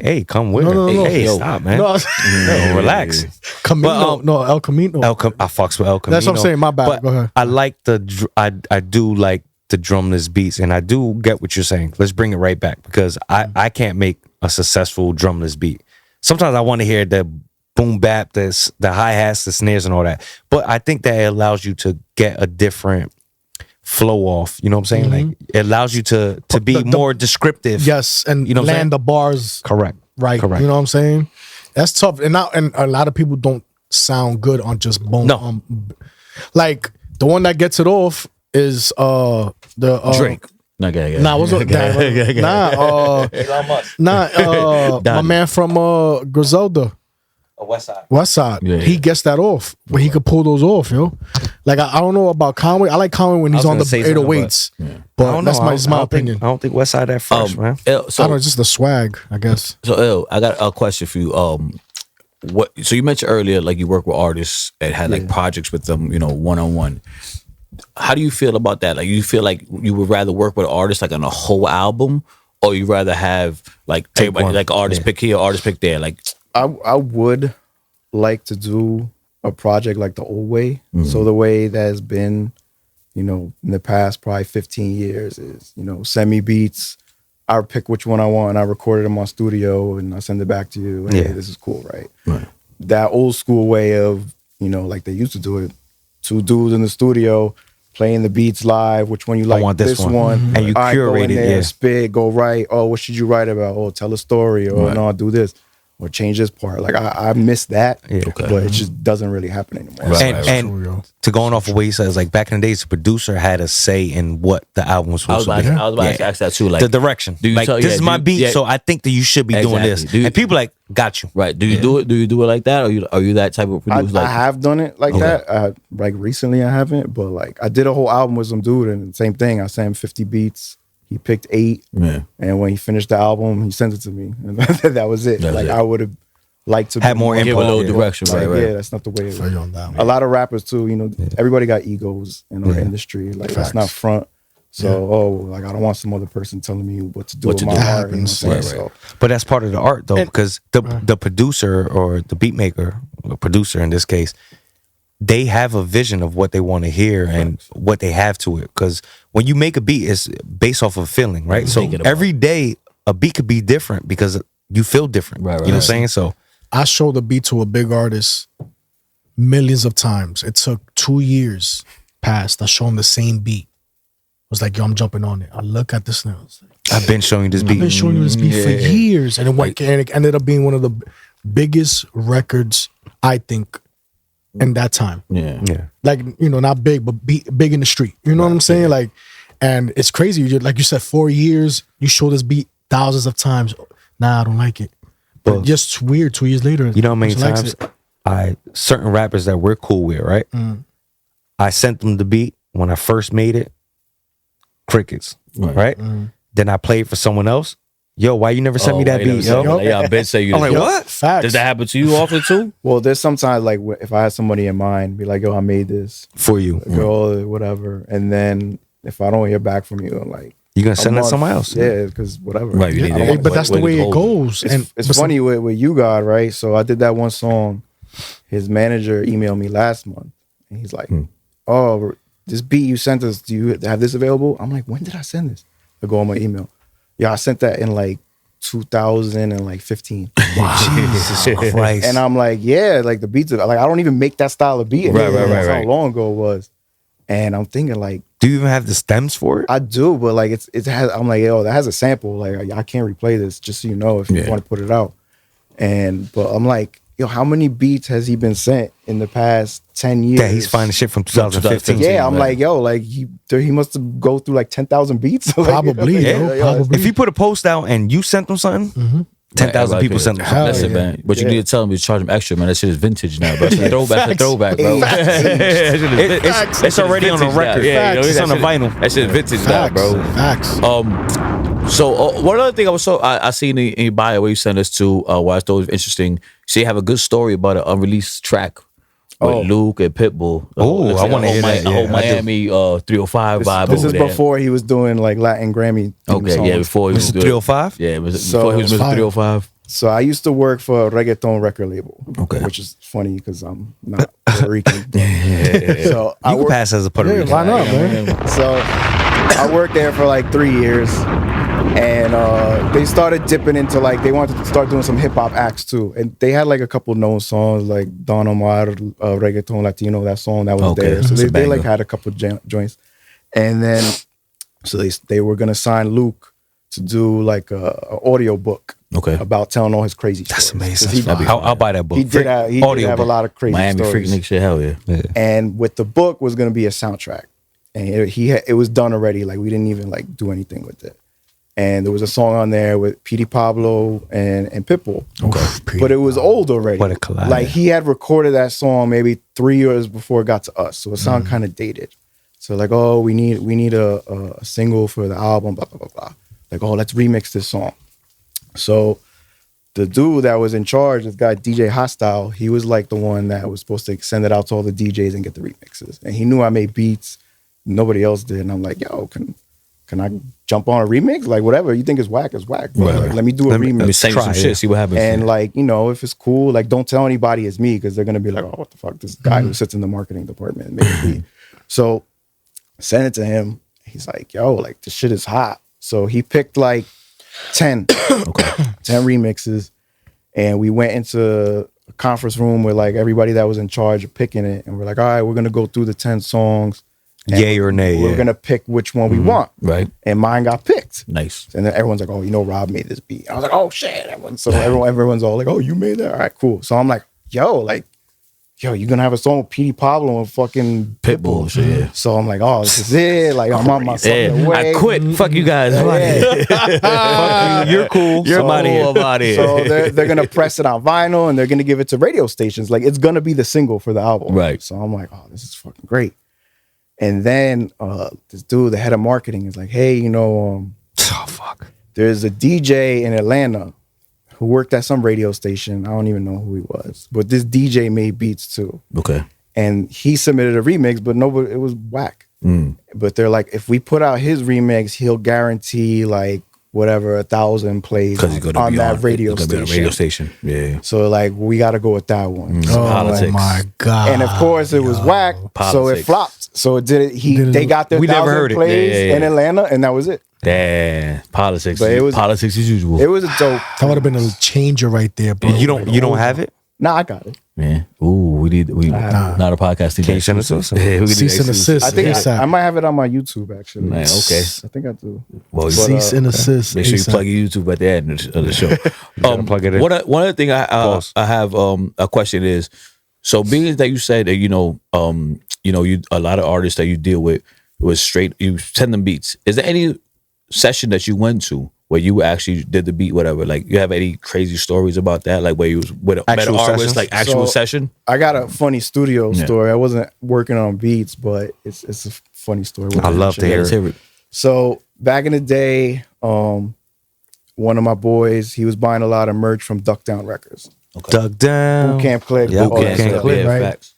Hey, come with No, her. no, no. Hey, Yo. stop, man. No, Yo, relax. Camino. But, No, El Camino. I fucks with El Camino. That's what I'm saying. My bad. But Go ahead. I like I do like the drumless beats, and I do get what you're saying. Let's bring it right back because I can't make a successful drumless beat. Sometimes I want to hear the boom bap, the hi hats, the snares, and all that. But I think that it allows you to get a different flow off. You know what I'm saying? Like it allows you to be the- more descriptive. Yes, and You know what I'm saying? land the bars Correct. right. Correct. You know what I'm saying? That's tough. And a lot of people don't sound good on just boom. No. Like the one that gets it off is the Drake. Okay, Nah, what's up? My man from Griselda, West Side. West Side. Yeah, He yeah. gets that off when he could pull those off, yo. Like I don't know about Conway. I like Conway when he's was on the gonna say something, 808s. I But don't that's know. my I don't opinion. Think, I don't think West Side that fresh, man. I don't know, it's just the swag, I guess. So I got a question for you. What? So you mentioned earlier, like you work with artists and had like projects with them, one on one. How do you feel about that? Like, you feel like you would rather work with artists like on a whole album, or you rather have like everybody, one. like artist pick here, artist pick there? Like, I would like to do a project like the old way. So the way that has been, in the past probably 15 years is, send me beats. I pick which one I want. I record it in my studio and I send it back to you. And, hey, this is cool, right? That old school way of, like they used to do it. 2 dudes in the studio playing the beats live. Which one you like? want this one. And you All right, go curate in it, there, yeah. spit, go right. Oh, what should you write about? Oh, tell a story. Or no, I'll do this. Or change this part. Like I miss that, but it just doesn't really happen anymore. And to going off of what he says, like back in the days, the producer had a say in what the album was I was supposed to be. about to ask that too. Like The direction. do you Like tell- this yeah, is my do you- beat, yeah. so I think that you should be doing this. Exactly. Do you- And people like, got you. Right? Do you do it? Do you do it like that, or are you that type of I, producer? I have done it like that. Like recently, I haven't, but like I did a whole album with some dude, and same thing. I sent him 50 beats. He picked 8, and when he finished the album, he sent it to me, and that was it. That was like it. I would have liked to Had be more Give input. a little Yeah. direction, Like, right? yeah, that's not the way. It Feel you on that one. a lot of rappers too. Everybody got egos in our industry. Like let's not front. So, like I don't want some other person telling me what to do with my art. You know what I'm saying? So, but that's part of the art though, because the producer or the beat maker, or producer in this case, they have a vision of what they want to hear and what they have to it. Because when you make a beat, it's based off of a feeling, right? So every day a beat could be different because you feel different. Right. You know what I'm saying? So I showed the beat to a big artist millions of times. It took 2 years past. I showed him the same beat. I was like, yo, I'm jumping on it. I look at this now. Like, I've been showing you this beat. I've been showing you this beat for years. And it ended up being one of the biggest records, I think, in that time. Yeah. Like, not big, but big in the street. You know what I'm saying? Like, and it's crazy. Like you said, 4 years, you show this beat thousands of times. Nah, I don't like it. But just weird, 2 years later. You know how many times certain rappers that we're cool with, right? I sent them the beat when I first made it. Crickets, right? Then I played for someone else. Yo, why you never sent me that beat, yo? Yeah, I bet say you. I'm like, what? Facts. Does that happen to you often too? well, there's sometimes like if I had somebody in mind, be like, yo, I made this For you. girl, whatever. And then if I don't hear back from you, I'm like, You gonna send that to someone else? Yeah, because whatever. Right. You need Hey, to- but that's the way it goes. It's funny with you, God, right? So I did that one song. His manager emailed me last month, and he's like, "Oh, this beat you sent us. Do you have this available?" I'm like, "When did I send this?" I go on my email. Yeah, I sent that in like 2015. Wow. Jesus Christ. And I'm like, yeah, like the beats, like I don't even make that style of beat. Right. That's how long ago it was. And I'm thinking like, do you even have the stems for it? I do, but like it has. I'm like, yo, that has a sample. Like I can't replay this, just so you know, if you want to put it out. But I'm like, yo, how many beats has he been sent in the past 10 years? Yeah, he's finding shit from 2015. Yeah, I'm like, yo, like he must have go through like 10,000 beats. Probably, If he put a post out and you sent him something, 10,000 people sent him something. That's it, man. But you need to tell him to charge him extra, man. That shit is vintage now, bro. It's a throwback, bro. It's already on the record. It's on the vinyl. That shit is vintage now, bro. Facts. So one other thing I seen in your bio where you sent us to, what I thought was interesting. So you have a good story about an unreleased track with Luke and Pitbull. Oh, I want to hear that. The whole Miami 305 vibe. This is over there. before he was doing like Latin Grammy. Okay, songs. yeah, before he was Mr. doing 305? Yeah, before he was Mr. 305. So I used to work for a reggaeton record label. Okay. Which is funny because I'm not Puerto Rican. So You can pass as a Puerto Rican. Why not, man? So I worked there for like 3 years, and they started dipping into like they wanted to start doing some hip hop acts too, and they had like a couple known songs like Don Omar, Reggaeton Latino, that song that was there. So they like had a couple joints, and then so they were gonna sign Luke to do like a audio book. About telling all his crazy stories. That's amazing. I'll buy that book. He did have a lot of crazy Miami stories. freaking shit, hell yeah. And with the book was going to be a soundtrack, and it was done already. Like we didn't even like do anything with it. And there was a song on there with Petey Pablo and Pitbull. But it was old already. What a collab. Like he had recorded that song maybe 3 years before it got to us, so it sounded kind of dated. So like, oh, we need a single for the album, blah blah blah blah. Like, oh, let's remix this song. So the dude that was in charge, this guy DJ Hostile, he was like the one that was supposed to send it out to all the DJs and get the remixes. And he knew I made beats, nobody else did. And I'm like, yo, can I jump on a remix? Like whatever you think is whack is whack. Like, let me do a remix. Let me say some shit, see what happens. And like, if it's cool, like don't tell anybody it's me, because they're gonna be like, oh, what the fuck, this guy who sits in the marketing department made a beat. So send it to him. He's like, yo, like this shit is hot. So he picked like 10 remixes, and we went into a conference room with like everybody that was in charge of picking it, and we're like, all right, we're gonna go through the 10 songs, yay or nay. We're gonna pick which one we want, right? And mine got picked. Nice. And then everyone's like, oh, Rob made this beat. I was like, oh shit. Everyone's all like, oh, you made that? All right, cool. So I'm like, yo, you're gonna have a song with Petey Pablo and fucking Pitbull. Shit. So I'm like, oh, this is it. Like I'm on my fucking way. I quit. Fuck you guys. Fuck you. You're cool. You're about it. So they're gonna press it on vinyl and they're gonna give it to radio stations. Like it's gonna be the single for the album. Right. So I'm like, oh, this is fucking great. And then this dude, the head of marketing, is like, hey, there's a DJ in Atlanta who worked at some radio station. I don't even know who he was, but this DJ made beats too. Okay. And he submitted a remix, but it was whack. But they're like, if we put out his remix, he'll guarantee like whatever 1,000 plays Because he's gonna on be that radio he's gonna be on a radio station. station. Yeah. So like we got to go with that one. So, Politics. Oh my god! and of course it was whack, so it Politics. flopped. So it did. Didn't- They got their We never 1,000 heard it. plays Yeah. in Atlanta, and that was it. Damn. Politics. But it was- politics as usual. It was a dope. That would have been a changer right there, bro. You don't have it? Nah, I got it. Yeah. Ooh, we not a podcast. Can you send it to us? Yeah, we Cease and desist. I think ASAP. I might have it on my YouTube actually. Man, okay. I think I do. Well, Cease and assist. make sure you ASAP. plug your YouTube at the end of the show. plug it in. One other thing I have a question is, so being that you said that you a lot of artists that you deal with was straight, you send them beats. Is there any session that you went to where you actually did the beat, whatever? Like, you have any crazy stories about that? Like where you was with a Actual artist, sessions? like actual So- session? I got a funny studio Yeah. story. I wasn't working on beats, but it's a funny story. I love to Yeah, hear let's it. hear it. So back in the day, one of my boys, he was buying a lot of merch from Duck Down Records, Dug down. Boot Camp Click, Yeah, all Boot that Camp stuff. Click. Yeah, right? facts.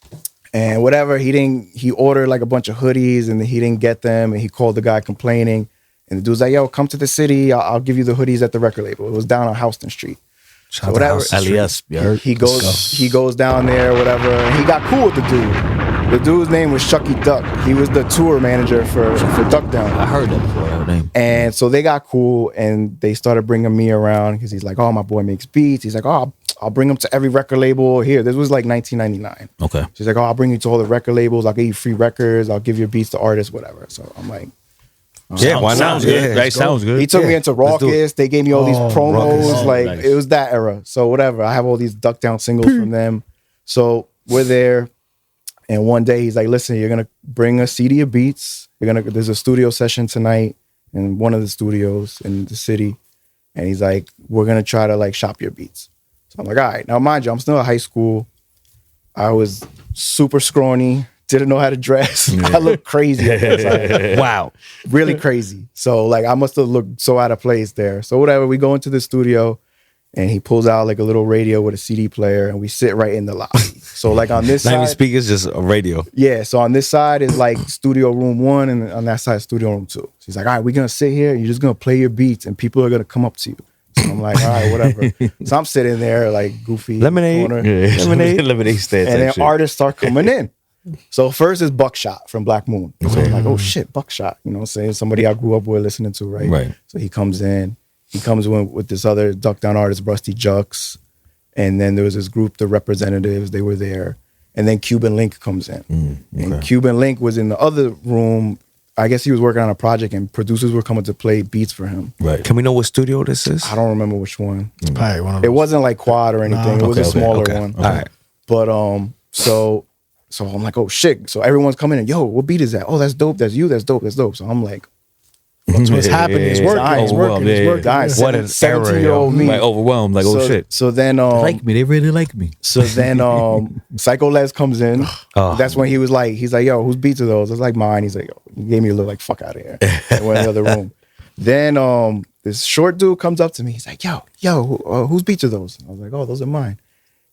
And whatever, he ordered like a bunch of hoodies and he didn't get them, and he called the guy complaining. And the dude's like, "Yo, come to the city. I'll give you the hoodies at the record label." It was down on Houston Street. Shout So out to whatever. House Street. LES, you heard? He goes down there, whatever. And he got cool with the dude. The dude's name was Shucky Duck. He was the tour manager for Duck Down. I heard that before. That name. And so they got cool, and they started bringing me around because he's like, "Oh, my boy makes beats." He's like, "Oh, I'll bring him to every record label here." This was like 1999. Okay. She's like, "Oh, I'll bring you to all the record labels. I'll give you free records. I'll give your beats to artists, whatever." So I'm like, Yeah, why not? Sounds good. Yeah, Right? let's go. Sounds good. he took me into let's do it. Raucous. They gave me all these promos. Raucous. Like Nice. it was that era. So whatever. I have all these Duck Down singles from them. So we're there, and one day he's like, "Listen, you're gonna bring a CD of beats. There's a studio session tonight in one of the studios in the city." And he's like, "We're gonna try to like shop your beats." So I'm like, "All right." Now mind you, I'm still in high school. I was super scrawny. Didn't know how to dress. I looked crazy at that time. Wow. Really crazy. So like I must have looked so out of place there. So whatever, we go into the studio and he pulls out like a little radio with a CD player and we sit right in the lobby. So like on this Not even side, speakers, just a radio. yeah. So on this side is like studio room 1 and on that side studio room 2. So he's like, "All right, we're gonna sit here. You're just gonna play your beats and people are gonna come up to you." So I'm like, "All right, whatever." So I'm sitting there like goofy Lemonade. corner. Lemonade stand. And then type shit. artists start coming in. So first is Buckshot from Black Moon. So I'm like, "Oh shit, Buckshot." You know what I'm saying? Somebody I grew up with listening to, right? Right. So he comes in. He comes in with this other Duck Down artist, Rusty Jux. And then there was this group, the Representatives, they were there. And then Cuban Link comes in. And Cuban Link was in the other room. I guess he was working on a project and producers were coming to play beats for him. Right. Can we know what studio this is? I don't remember which one. Probably one of It those. wasn't like Quad or anything. It was a Okay, smaller okay, one. okay. All right. But so I'm like, "Oh shit!" So everyone's coming in. "Yo, what beat is that? Oh, that's dope. That's you. That's dope. That's dope." So I'm like, That's what's happening. It's working. It's Overwhelmed. working. It's Yeah, working. "Guys, Yeah. What an 17-year-old era, me." Like overwhelmed. Like, oh shit. So then They like me. They really like me. So then Psycho Les comes in. Oh. That's when he's like, "Yo, whose beats are those?" I was like, "Mine." He's like, "Yo," he gave me a look like, "Fuck out of here." I went in the other room. Then this short dude comes up to me. He's like, yo, whose beats are those? I was like, "Oh, those are mine."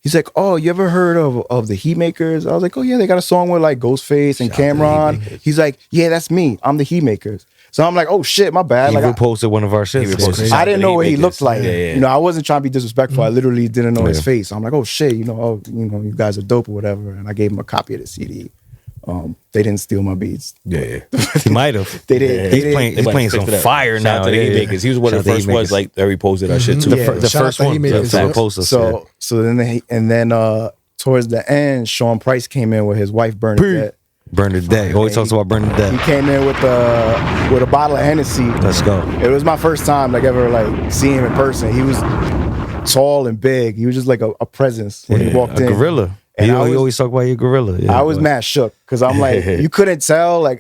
He's like, "Oh, you ever heard of the Heat Makers?" I was like, "Oh yeah, they got a song with like Ghostface and Cameron." He's like, "Yeah, that's me. I'm the Heat Makers." So I'm like, "Oh shit, my bad." He Like, reposted one of our shits. reposted- I didn't know what he Heat looked like. Makers. Yeah, yeah. You know, I wasn't trying to be disrespectful. I literally didn't know his Yeah. face. I'm like, "Oh shit, you guys are dope or whatever." And I gave him a copy of the CD. They didn't steal my beats. Yeah. He might have. They did. He's playing some fire Shout now. out to the Heat Makers. He was one of the Shout out to first Heat ones Makers. like that reposted that shit too. The, Yeah. the Shout out first to one. Heat Makers, The yeah. posters. So then towards the end, Sean Price came in with his wife Bernadette. Burn the Day. Always talks about Burn the He Day. came in with a bottle of Hennessy. Let's go. It was my first time like ever like seeing him in person. He was tall and big. He was just like a presence when he walked A in. gorilla. And He I was- always talk about your gorilla. Yeah, I was boy. mad shook because I'm like, you couldn't tell. Like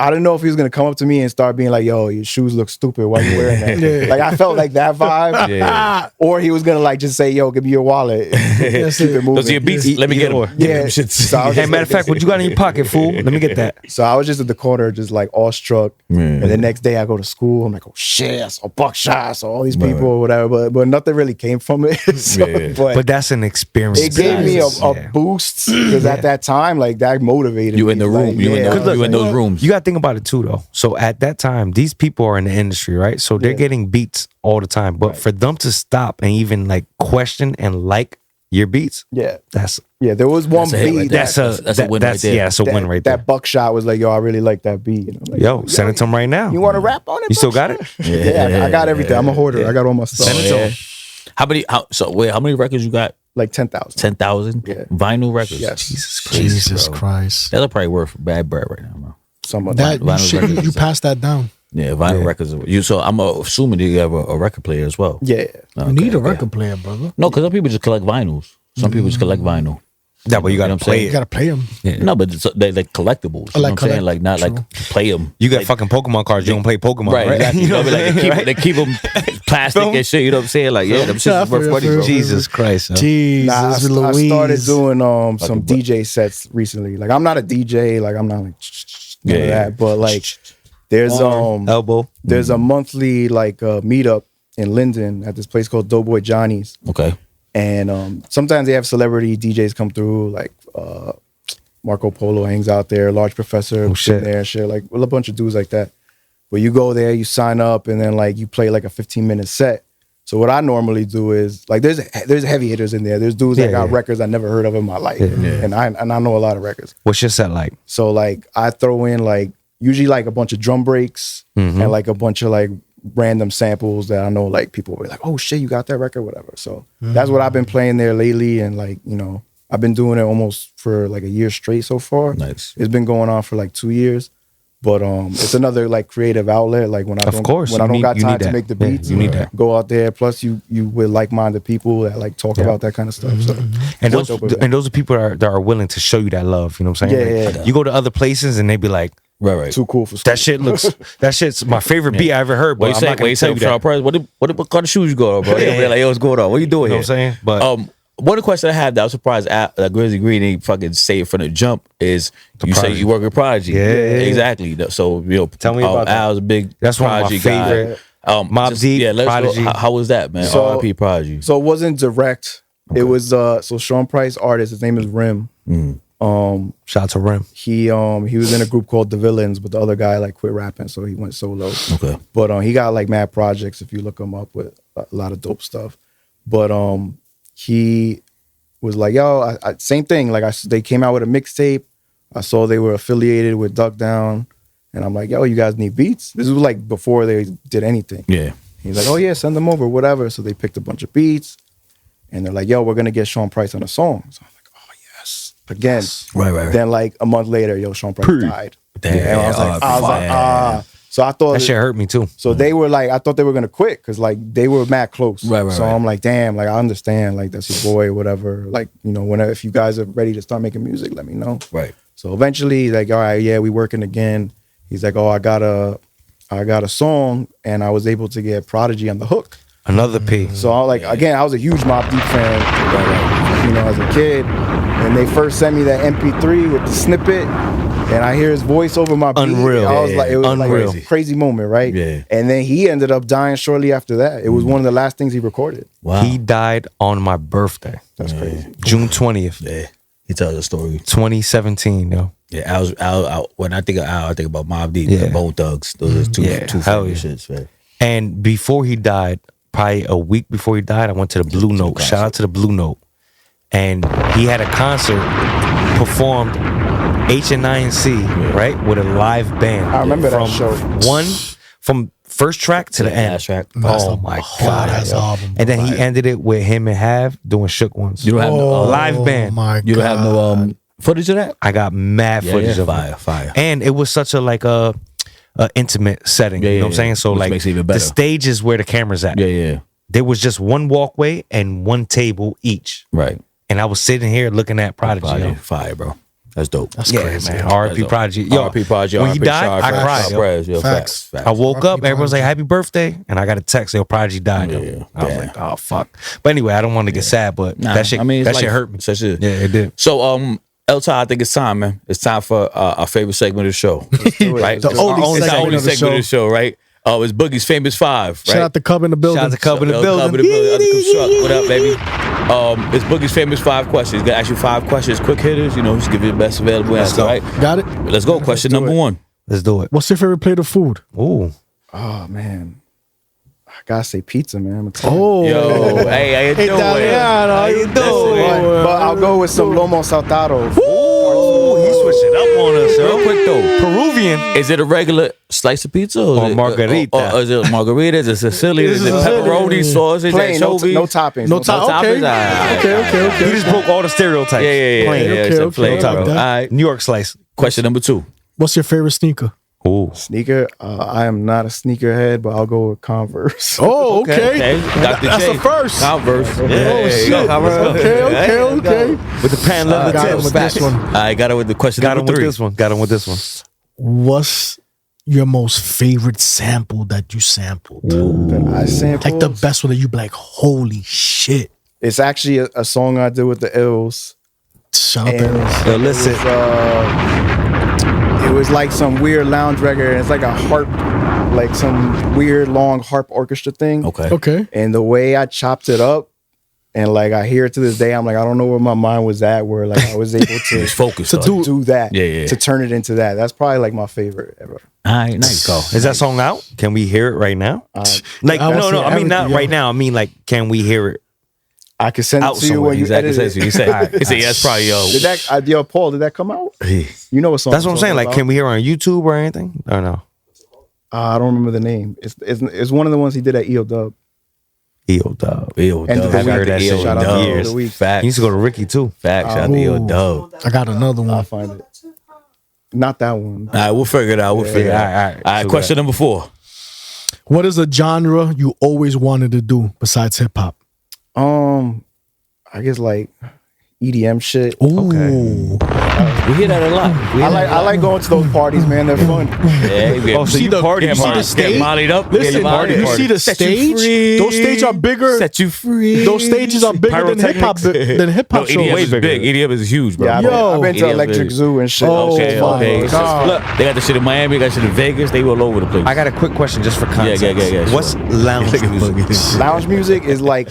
I didn't know if he was gonna come up to me and start being like, "Yo, your shoes look stupid. Why you wearing that?" Yeah. Like I felt like that vibe. Yeah. Or he was gonna like just say, "Yo, give me your wallet." That's Keep it. it moving. Those are your beats. Let me get them. Yeah. So I was Hey, just matter of fact, what you got in your pocket, fool? Let me get that. So I was just at the corner, just like awestruck. And the next day I go to school. I'm like, oh shit, I saw Buckshot, I saw all these people or whatever. But nothing really came from it. So, Yeah. But that's an experience. it gave me Yeah. a boost because at that time, like that motivated You me. in the Like, room. You in yeah, the- you in those rooms. You got to think about it too, though. So at that time, these people are in the industry, right? So they're getting beats all the time. But for them to stop and even like question and like your beats, Yeah. that's There was one That's a hit beat right there. that's a That's a win right there. Yeah, that's a win right there. that Buckshot was like, yo, I really like that beat. And I'm like, Yo, send it to him right now. You want to rap on it? You still got Buckshot? it? Yeah, I got everything. I'm a hoarder. I got all my stuff. Send it to him. How many records you got? Like 10,000. 10,000? Yeah. Vinyl records? Yes. Jesus bro. Christ. That's probably worth bad bread right now, bro. Some of That Vinyl records you is passed that down. Yeah, vinyl records. So I'm assuming that you have a record player as well. Yeah. You need a record player, brother. No, because some people just collect vinyls. Some people just collect vinyl. That way you got to know what I'm play saying? You it. gotta play them. No, but they're like collectibles. You know what I'm saying? Like not like play them. You got fucking Pokemon cards. You don't play Pokemon, right? Exactly. You know what I'm saying? they keep them plastic and shit. You know what I'm saying? Like, yeah, them shits is worth money, bro. Jesus Christ. Yo. Jesus, Nah, I Louise. started doing some DJ sets recently. Like I'm not a DJ, like I'm not like none of that, but like there's Elbow. there's a monthly like meetup in Linden at this place called Doughboy Johnny's. Okay. And sometimes they have celebrity DJs come through, like Marco Polo hangs out there, Large Professor shit. there, shit, like a bunch of dudes like that. But you go there, you sign up, and then like you play like a 15-minute set. So what I normally do is like there's heavy hitters in there. There's dudes that got records I never heard of in my life, and I know a lot of records. What's your set like? So like I throw in like usually like a bunch of drum breaks and like a bunch of like random samples that I know like people will be like, oh shit, you got that record, whatever. So that's what I've been playing there lately, and like, you know, I've been doing it almost for like a year straight so far. Nice. It's been going on for like 2 years. But it's another like creative outlet. Like when I don't got time to make the beats, you need that. go out there. Plus you with like-minded people that like talk about that kind of stuff. So And those are people that are willing to show you that love. You know what I'm saying? Yeah, Like, yeah. You go to other places and they be like, Right. too cool for school. that shit's my favorite beat I ever heard. But What you I'm say? not What gonna you tell say? you Sean that. Price. What kind of shoes you got on, bro? They'll be like, yo, what's going on? What you doing You know here? what I'm saying? But One question I had that I was surprised Grizzly Green ain't fucking say it from the jump is you say Prodigy. you work with Prodigy. Yeah. Exactly. So, you know, Tell me about that. Al's a big That's one of my Prodigy guy. favorite. Mobb Deep, Yeah, let's Prodigy. go. How was that, man? So- R.I.P. Prodigy. So it wasn't direct. It was so Sean Price, artist, his name is Rim. shout out to Rim. He was in a group called The Villains, but the other guy like quit rapping, so he went solo. Okay. But he got like mad projects if you look him up with a lot of dope stuff. But he was like, yo, same thing. Like they came out with a mixtape. I saw they were affiliated with Duck Down, and I'm like, yo, you guys need beats? This was like before they did anything. Yeah. He's like, oh yeah, send them over, whatever. So they picked a bunch of beats, and they're like, yo, we're gonna get Sean Price on a song. So I'm like, oh yes, again. Right. Then like a month later, yo, Sean Price died. Damn. And I was like, ah. So I thought That shit hurt me too. So they were like, I thought they were gonna quit because like they were mad close. Right. So I'm like, damn, like I understand, like that's your boy, whatever. Like, you know, whenever if you guys are ready to start making music, let me know. Right. So eventually, like, all right, yeah, we working again. He's like, oh, I got a song, and I was able to get Prodigy on the hook. Another P. So I like again, I was a huge Mobb Deep fan, you know, as a kid. And they first sent me that MP3 with the snippet, and I hear his voice over my beat. Unreal. I was like, it was Unreal. like a crazy moment, right? Yeah. And then he ended up dying shortly after that. It was one of the last things he recorded. Wow. He died on my birthday, That's crazy. June 20th, Yeah. He tells a story. 2017. Yo. Yeah, Al, when I think of Al, I think about Mobb Deep Yeah. and Bone Thugs. Those are two hell favorite yeah. shits, man. And before he died, probably a week before he died, I went to the Blue Note. Shout out to the Blue Note. And he had a concert, performed HNIC, right, with a live band. I remember that show. From first track to the end. Last track. Oh my God. that's yo. album. And then he ended it with him and Hav doing Shook Ones. You don't have no live band. My You don't have no footage of that? I got mad footage of it. Fire. And it was such a like a intimate setting. Yeah, you know what I'm yeah, saying? So which like makes it even the better. stage is where the camera's at. Yeah. There was just one walkway and one table each. Right. And I was sitting here looking at Prodigy. yo. Fire, bro. That's dope. That's Yeah, crazy. man. R.I.P. Prodigy. Yo, R.I.P. Prodigy. when he R.I.P. died, Sharp, I Sharp, cried. Sharp, yo. Prez, yo, Facts. facts. I woke up, R.I.P. everyone's like, Prodigy. happy birthday. And I got a text, yo, Prodigy died. Yo. Yeah, I was damn. like, oh, fuck. But anyway, I don't want to get sad, but Nah, that shit, I mean, it's that shit life. hurt me. Such a- Yeah, it did. So, Elton, I think it's time, man. It's time for our favorite segment of the show, right? The It's only our segment of the segment of the show, right? It's Boogie's Famous Five, right? Shout out to Cub in the building. Shout out to Cub in the Yo, building. Cub in the building. Other construct. What up, baby? It's Boogie's Famous Five questions. He's gonna ask you 5 questions, quick hitters. You know, just give you the best available answer, go. right? Got it? Let's go. Question number 1. Let's do it. What's your favorite plate of food? Ooh. Oh man, I gotta say pizza, man. I'm telling you. Oh, Yo, hey, how you doing? Italiano, how you doing? But I'll go with some lomo saltado. Ooh, he's switching up on us, yo. Real quick though, Peruvian. is it a regular slice of pizza Or is it- margarita? Or is it margarita? Is it Sicilian? Is it pepperoni sauce? Is Plain, that no, anchovy? no toppings. No top. toppings? Okay. Alright. Okay. He just broke all the stereotypes. Yeah. Plain. Yeah, it's Okay, a plain, okay, bro. I like All that. right. New York slice. Question number 2. What's your favorite sneaker? Ooh. Sneaker. I am not a sneakerhead, but I'll go with Converse. Oh, Okay. Dr. That's J. a first. Converse. Yeah, Oh, there you go. shit. Converse. Okay. With the pan leather Got him tips. with this one. I got it with the question Got him number with 3. this one. Got him with this one. What's your most favorite sample that you sampled? That I sampled. Like the best one that you be like, holy shit. It's actually a song I did with the Ills. Shout out And to Yo, listen. it was like some weird lounge record, and it's like a harp, like some weird long harp orchestra thing. Okay. Okay. And the way I chopped it up, and like I hear it to this day, I'm like, I don't know where my mind was at, where like I was able to Just focus. To do- do that, Yeah. to turn it into that. That's probably like my favorite ever. All right, nice. Go. Is that song out? Can we hear it right now? Like, I wanna no. see I mean, not everything, right yo. now. I mean, like, can we hear it? I can send it Out to you somewhere, when you Exactly. edit it. He said, he said, yeah, that's probably yo. Did that, yo, Paul? Did that come out? You know what song? That's what I'm saying. talking Like, about? can we hear it on YouTube or anything? Or no? I don't remember the name. It's one of the ones he did at EO EO Dub. Yo, End of Dub. the heard that shit. Shout out to Dub. End of the Week. Facts. He used to go to Ricky too. Facts. Shout out to Yo Ooh. Dub. I got another I'll one. find it. Not that one. All right, we'll figure it out. We'll figure it out. all right. All right, So question number 4. What is a genre you always wanted to do besides hip hop? I guess like EDM shit. Ooh. We hear that a lot. I like going to those parties, man. They're fun. Yeah, you get, Oh, so you party get hard. mollied- get mollied up. Listen, get mollied you up. see the Set you stage? free. Those stages are bigger. Set you free. Those stages are bigger than hip hop Pyrotechnics. shows. EDM way is bigger. big. EDM is huge, bro. Yeah, Yo. I've been to EDM Electric is- Zoo and shit. Oh, Okay, my okay. God. Look, they got the shit in Miami, they got shit in Vegas. They all over the place. I got a quick question just for context. yeah, What's lounge music? Lounge music is like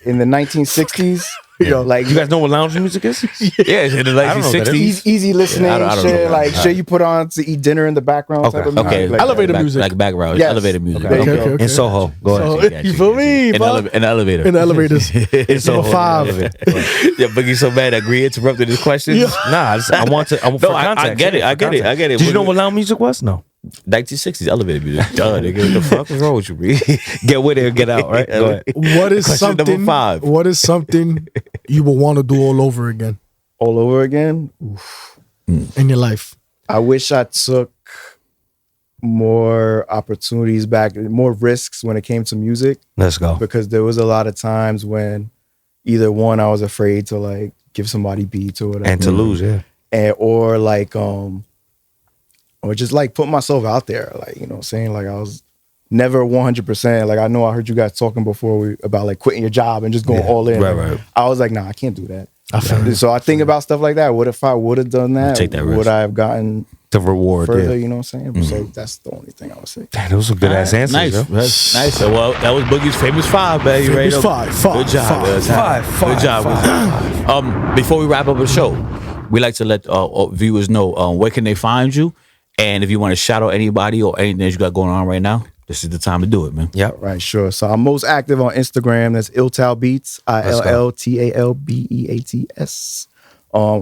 in the 1960s. Like You guys know what lounge music is? Yeah, it's in the I don't know what that 1960s. easy listening I don't shit, know. like shit you put on to eat dinner in the background type of music. Okay, like Elevator music. like background, Yes. elevator music. Okay. Okay. In Soho. Go ahead. So, Gotcha, you feel gotcha. me? In, Bob? an elevator. In the elevators. It's number 5. Yeah, Boogie's so mad that Green interrupted his questions. Yeah. Nah, I want to. No, I get it. I get it. I get it. Did you know what lounge music was? No. 1960s elevator music. Duh, nigga. What the fuck is wrong with you, Reed? Get with it or get out, right? Go ahead. What is Question number something? 5. What is something you would want to do all over again all over again. in your life? I wish I took more opportunities back, more risks when it came to music, Let's go. because there was a lot of times when either one, I was afraid to like give somebody beats or whatever, And to lose, yeah. or like or just like put myself out there, like, you know what I'm saying, like I was never 100%. Like I know I heard you guys talking before about like quitting your job and just going all in. Right. I was like, nah, I can't do that. I feel it. So I think about stuff like that. What if I would have done that? Take that risk. Would I have gotten The reward, further? yeah. You know what I'm saying? So that's the only thing I would say. Damn, those are good ass answers, Nice. yo. That's nice. So, well, that was Boogie's famous 5, baby. You ready Famous to- five, Good job. five, Good job. Before we wrap up the show, we like to let viewers know where can they find you, and if you want to shout out anybody or anything that you got going on right now, this is the time to do it, man. Yep. Right, sure. So I'm most active on Instagram. That's IlltalBeats, ILLTALBEATS.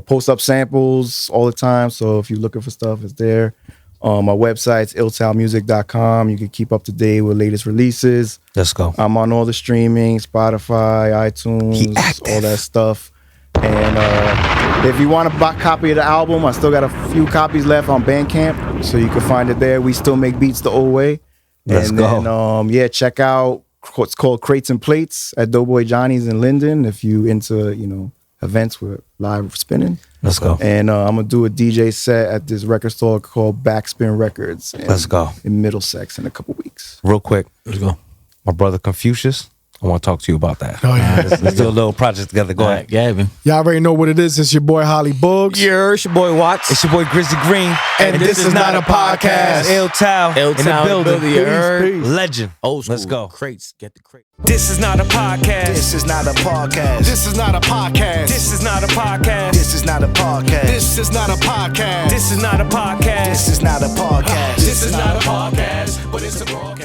Post up samples all the time. So if you're looking for stuff, it's there. My website's illtalmusic.com. You can keep up to date with latest releases. Let's go. I'm on all the streaming, Spotify, He iTunes, active. all that stuff. And if you want a copy of the album, I still got a few copies left on Bandcamp, so you can find it there. We still make beats the old way. Let's and go. Then, check out what's called Crates and Plates at Doughboy Johnny's in Linden if you into, events with live spinning. Let's go. And I'm gonna do a DJ set at this record store called Backspin Records. Let's go. In Middlesex in a couple weeks. Real quick. Let's go. My brother Confucius, I want to talk to you about that. Oh, yeah. Let's do a little project together. Go ahead. Gavin. Y'all already know what it is. It's your boy Holly Bugs. Yeah, it's your boy Watts. It's your boy Grizzly Green. And this is not a podcast. IllTal in the building. you heard? Peace. Legend. Old school. Let's go. Crates. Get the crate. This is not a podcast. This is not a podcast. This is not a podcast. This is not a podcast. This is not a podcast. This is not a podcast. This is not a podcast. This is not a podcast. This is not a podcast, but it's a broadcast.